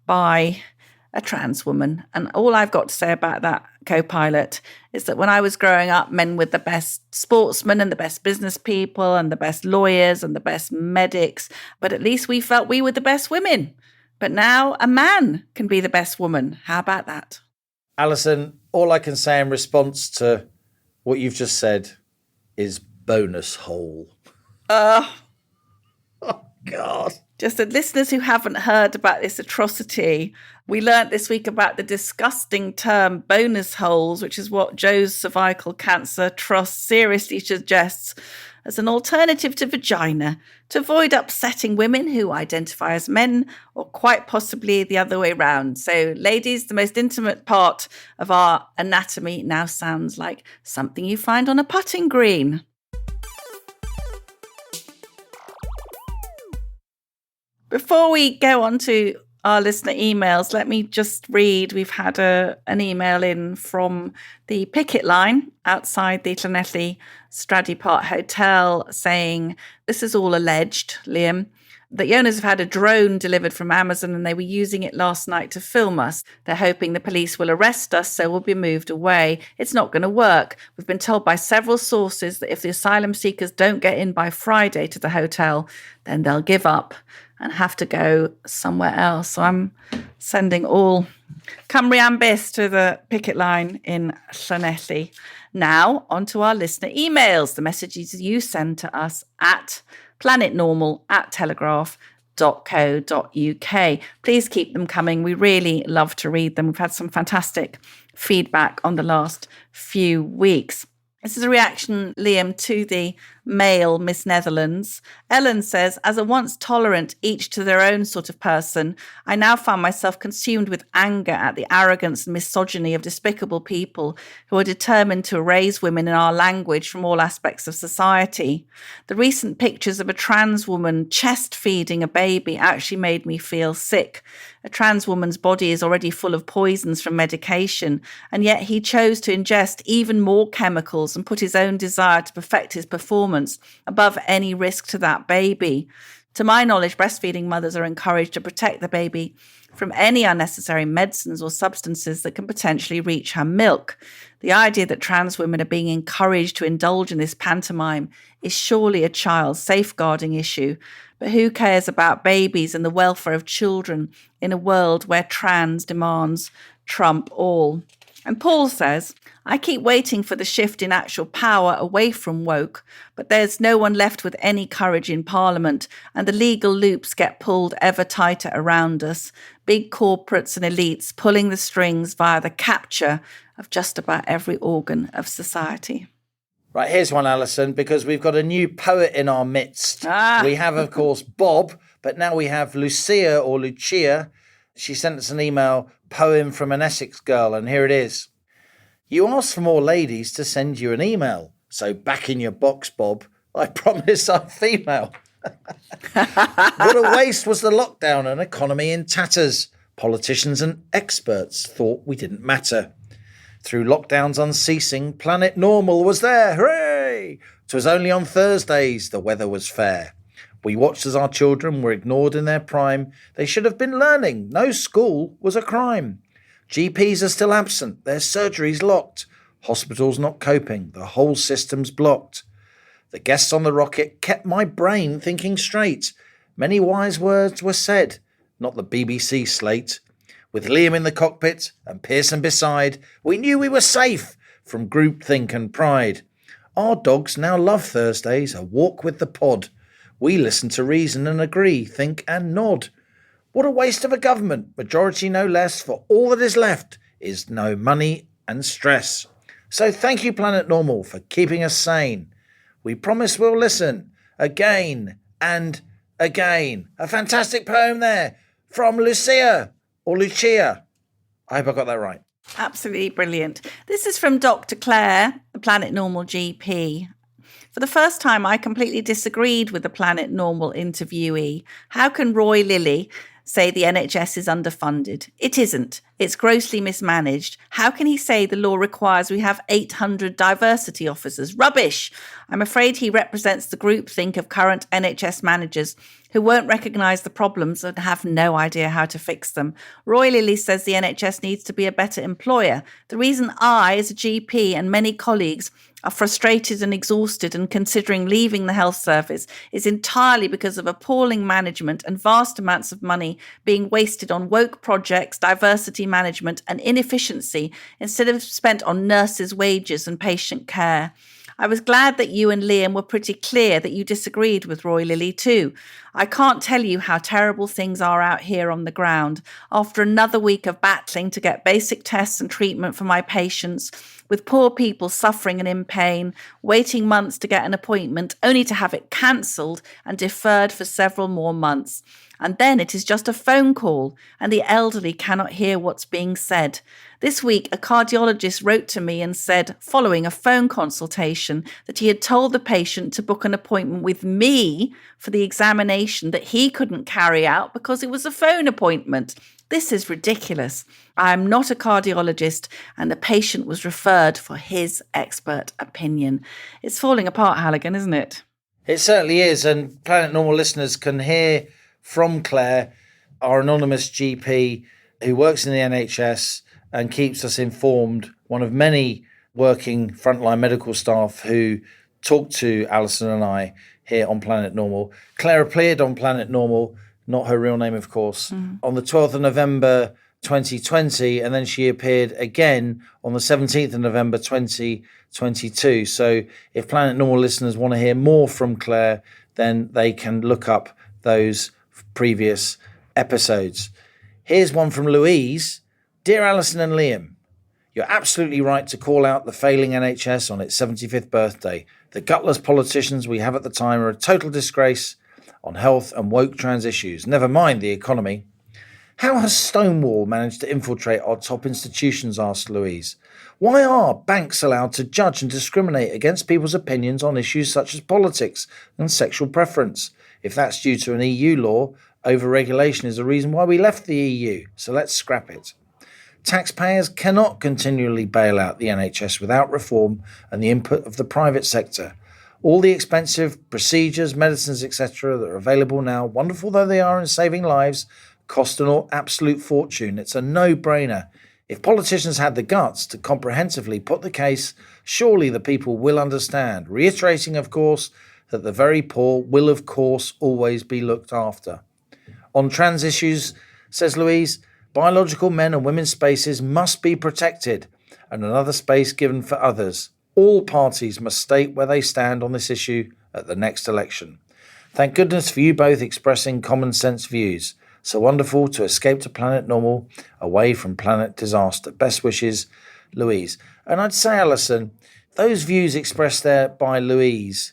by a trans woman. And all I've got to say about that, co-pilot, is that when I was growing up, men were the best sportsmen and the best business people and the best lawyers and the best medics. But at least we felt we were the best women. But now a man can be the best woman. How about that? Allison, all I can say in response to what you've just said is bonus hole. Oh, God. Just the listeners who haven't heard about this atrocity, we learnt this week about the disgusting term bonus holes, which is what Joe's cervical cancer trust seriously suggests as an alternative to vagina, to avoid upsetting women who identify as men, or quite possibly the other way round. So, ladies, the most intimate part of our anatomy now sounds like something you find on a putting green. Before we go on to our listener emails, let me just read. We've had an email in from the picket line outside the Llanelli Stradey Park Hotel saying, this is all alleged, Liam. The owners have had a drone delivered from Amazon and they were using it last night to film us. They're hoping the police will arrest us, so we'll be moved away. It's not going to work. We've been told by several sources that if the asylum seekers don't get in by Friday to the hotel, then they'll give up and have to go somewhere else. So I'm sending all Cymru am Bis to the picket line in Llanelli. Now, on to our listener emails, the messages you send to us at planetnormal@telegraph.co.uk. Please keep them coming. We really love to read them. We've had some fantastic feedback on the last few weeks. This is a reaction, Liam, to the Mail, Miss Netherlands. Ellen says, as a once tolerant, each to their own sort of person, I now find myself consumed with anger at the arrogance and misogyny of despicable people who are determined to erase women in our language from all aspects of society. The recent pictures of a trans woman chest feeding a baby actually made me feel sick. A trans woman's body is already full of poisons from medication, and yet he chose to ingest even more chemicals and put his own desire to perfect his performance above any risk to that baby. To my knowledge, breastfeeding mothers are encouraged to protect the baby from any unnecessary medicines or substances that can potentially reach her milk. The idea that trans women are being encouraged to indulge in this pantomime is surely a child safeguarding issue. But who cares about babies and the welfare of children in a world where trans demands trump all? And Paul says, I keep waiting for the shift in actual power away from woke, but there's no one left with any courage in Parliament, and the legal loops get pulled ever tighter around us. Big corporates and elites pulling the strings via the capture of just about every organ of society. Right, here's one, Allison, because we've got a new poet in our midst. We have, of course, Bob, but now we have Lucia or Lucia. She sent us an email, poem from an Essex girl, and here it is. You asked for more ladies to send you an email, so back in your box, Bob. I promise I'm female. What a waste was the lockdown and economy in tatters. Politicians and experts thought we didn't matter. Through lockdowns unceasing, Planet Normal was there. Hooray! 'Twas only on Thursdays the weather was fair. We watched as our children were ignored in their prime. They should have been learning. No school was a crime. GPs are still absent. Their surgeries locked. Hospitals not coping. The whole system's blocked. The guests on the rocket kept my brain thinking straight. Many wise words were said, not the BBC slate. With Liam in the cockpit and Pearson beside, we knew we were safe from groupthink and pride. Our dogs now love Thursdays, a walk with the pod. We listen to reason and agree, think and nod. What a waste of a government, majority no less, for all that is left is no money and stress. So thank you, Planet Normal, for keeping us sane. We promise we'll listen again and again. A fantastic poem there from Lucia or Lucia. I hope I got that right. Absolutely brilliant. This is from Dr. Claire, the Planet Normal GP. For the first time, I completely disagreed with the Planet Normal interviewee. How can Roy Lilly say the NHS is underfunded? It isn't. It's grossly mismanaged. How can he say the law requires we have 800 diversity officers? Rubbish! I'm afraid he represents the groupthink of current NHS managers who won't recognise the problems and have no idea how to fix them. Roy Lilly says the NHS needs to be a better employer. The reason I, as a GP, and many colleagues are frustrated and exhausted and considering leaving the health service is entirely because of appalling management and vast amounts of money being wasted on woke projects, diversity management and inefficiency instead of spent on nurses' wages and patient care. I was glad that you and Liam were pretty clear that you disagreed with Roy Lilly too. I can't tell you how terrible things are out here on the ground. After another week of battling to get basic tests and treatment for my patients, with poor people suffering and in pain, waiting months to get an appointment, only to have it cancelled and deferred for several more months. And then it is just a phone call, and the elderly cannot hear what's being said. This week, a cardiologist wrote to me and said, following a phone consultation, that he had told the patient to book an appointment with me for the examination that he couldn't carry out because it was a phone appointment. This is ridiculous. I am not a cardiologist, and the patient was referred for his expert opinion. It's falling apart, Halligan, isn't it? It certainly is, and Planet Normal listeners can hear from Claire, our anonymous GP who works in the NHS and keeps us informed, one of many working frontline medical staff who talk to Allison and I here on Planet Normal. Claire appeared on Planet Normal, not her real name, of course, on the 12th of November 2020, and then she appeared again on the 17th of November 2022. So if Planet Normal listeners want to hear more from Claire, then they can look up those previous episodes. Here's one from Louise. Dear Allison and Liam, you're absolutely right to call out the failing NHS on its 75th birthday. The gutless politicians we have at the time are a total disgrace on health and woke trans issues, never mind the economy. How has Stonewall managed to infiltrate our top institutions, asked Louise. Why are banks allowed to judge and discriminate against people's opinions on issues such as politics and sexual preference? If that's due to an EU law, over-regulation is the reason why we left the EU, so let's scrap it. Taxpayers cannot continually bail out the NHS without reform and the input of the private sector. All the expensive procedures, medicines, etc. that are available now, wonderful though they are in saving lives, cost an absolute fortune. It's a no-brainer. If politicians had the guts to comprehensively put the case, surely the people will understand, reiterating, of course, that the very poor will, of course, always be looked after. On trans issues, says Louise, biological men and women's spaces must be protected and another space given for others. All parties must state where they stand on this issue at the next election. Thank goodness for you both expressing common sense views. So wonderful to escape to Planet Normal, away from planet disaster. Best wishes, Louise. And I'd say, Alison, those views expressed there by Louise,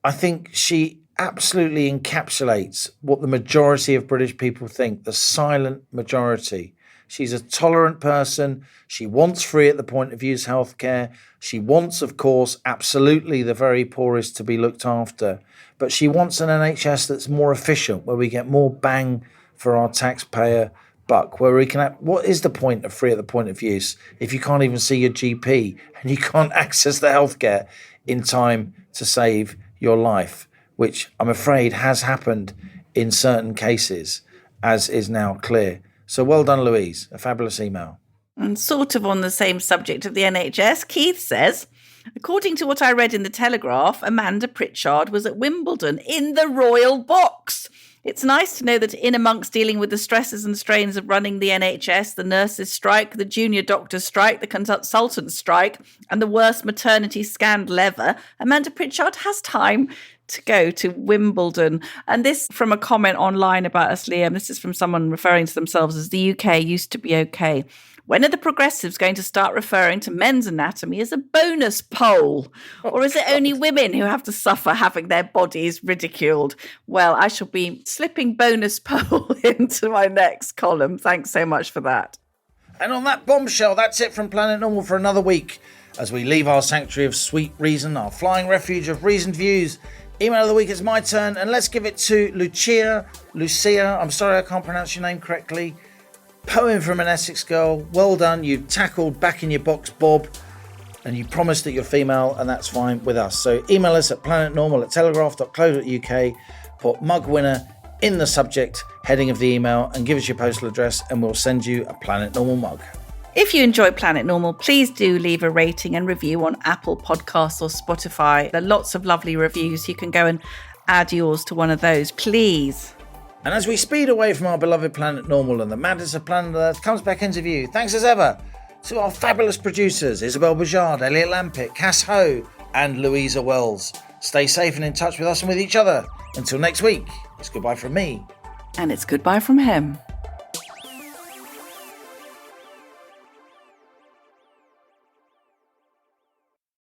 I think she absolutely encapsulates what the majority of British people think, the silent majority. She's a tolerant person. She wants free at the point of use healthcare. She wants, of course, absolutely the very poorest to be looked after. But she wants an NHS that's more efficient, where we get more bang for our taxpayer buck, where we can have, what is the point of free at the point of use if you can't even see your GP and you can't access the healthcare in time to save your life, which I'm afraid has happened in certain cases, as is now clear. So well done, Louise. A fabulous email. And sort of on the same subject of the NHS, Keith says, according to what I read in the Telegraph, Amanda Pritchard was at Wimbledon in the royal box. It's nice to know that in amongst dealing with the stresses and strains of running the NHS, the nurses' strike, the junior doctors' strike, the consultants' strike, and the worst maternity scandal ever, Amanda Pritchard has time to go to Wimbledon. And this from a comment online about us, Liam. This is from someone referring to themselves as the UK used to be okay. When are the progressives going to start referring to men's anatomy as a bonus pole? Or is it only women who have to suffer having their bodies ridiculed? Well, I shall be slipping bonus pole into my next column. Thanks so much for that. And on that bombshell, that's it from Planet Normal for another week. As we leave our sanctuary of sweet reason, our flying refuge of reasoned views, email of the week is my turn, and let's give it to Lucia, I'm sorry I can't pronounce your name correctly. Poem from an Essex girl. Well done. You've tackled back in your box, Bob, and you promised that you're female, and that's fine with us. So email us at planetnormal@telegraph.co.uk, put mug winner in the subject heading of the email, and give us your postal address, and we'll send you a Planet Normal mug. If you enjoy Planet Normal, please do leave a rating and review on Apple Podcasts or Spotify. There are lots of lovely reviews. You can go and add yours to one of those, please. And as we speed away from our beloved Planet Normal and the madness of planet Earth comes back into view, thanks as ever to our fabulous producers, Isabel Bajard, Elliot Lampitt, Cass Ho, and Louisa Wells. Stay safe and in touch with us and with each other. Until next week, it's goodbye from me. And it's goodbye from him.